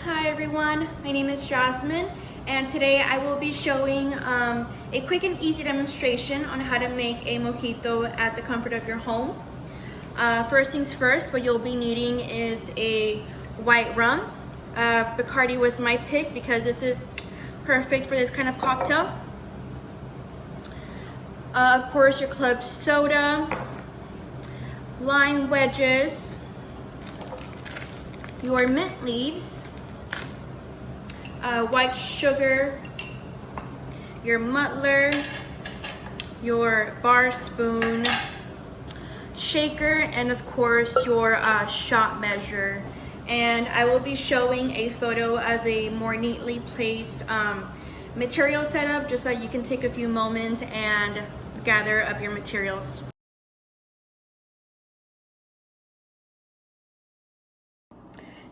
Hi everyone, my name is Jasmine and today I will be showing a quick and easy demonstration on how to make a mojito at the comfort of your home. First things first, what you'll be needing is a white rum. Bacardi was my pick because this is perfect for this kind of cocktail. Of course, your club soda, lime wedges, your mint leaves, white sugar, your muddler, your bar spoon, shaker, and of course your shot measure. And I will be showing a photo of a more neatly placed material setup just so that you can take a few moments and gather up your materials.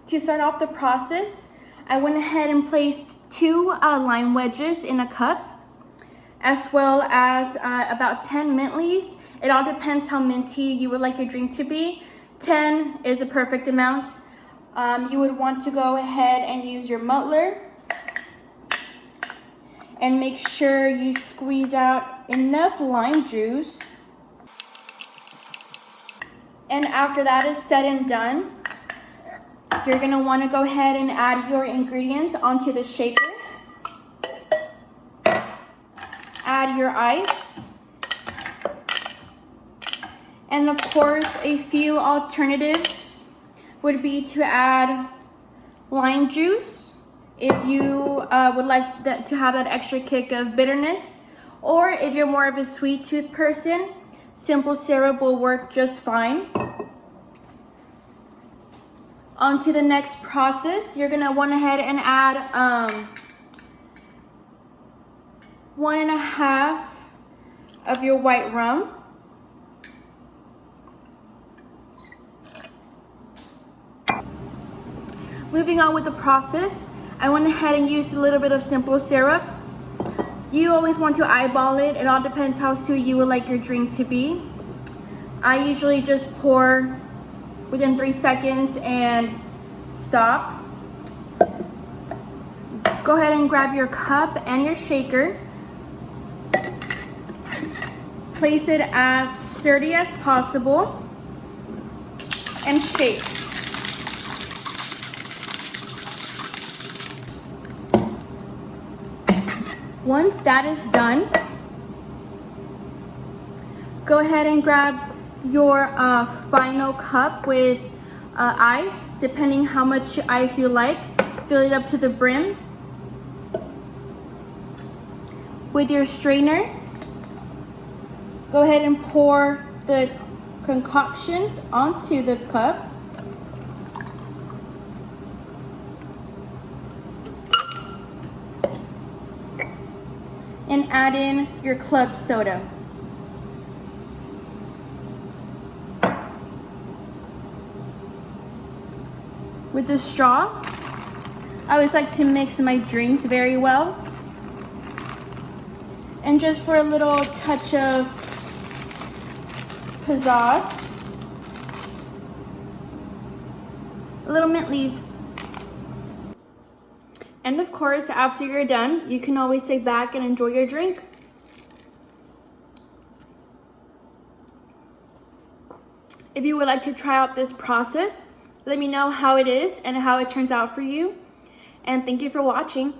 To start off the process, I went ahead and placed 2 lime wedges in a cup, as well as about 10 mint leaves. It all depends how minty you would like your drink to be. 10 is a perfect amount. You would want to go ahead and use your muddler and make sure you squeeze out enough lime juice. And after that is said and done, you're gonna wanna go ahead and add your ingredients onto the shaker. Add your ice. And of course, a few alternatives would be to add lime juice if you would like to have that extra kick of bitterness. Or if you're more of a sweet tooth person, simple syrup will work just fine. On to the next process, you're gonna want ahead and add 1.5 of your white rum. Moving on with the process, I went ahead and used a little bit of simple syrup. You always want to eyeball it. It all depends how sweet you would like your drink to be. I usually just pour within 3 seconds and stop. Go ahead and grab your cup and your shaker. Place it as sturdy as possible and shake. Once that is done, go ahead and grab your final cup with ice, depending how much ice you like. Fill it up to the brim. With your strainer, go ahead and pour the concoctions onto the cup. And add in your club soda. With the straw, I always like to mix my drinks very well. And just for a little touch of pizzazz, a little mint leaf. And of course, after you're done, you can always sit back and enjoy your drink. If you would like to try out this process, let me know how it is and how it turns out for you. And thank you for watching.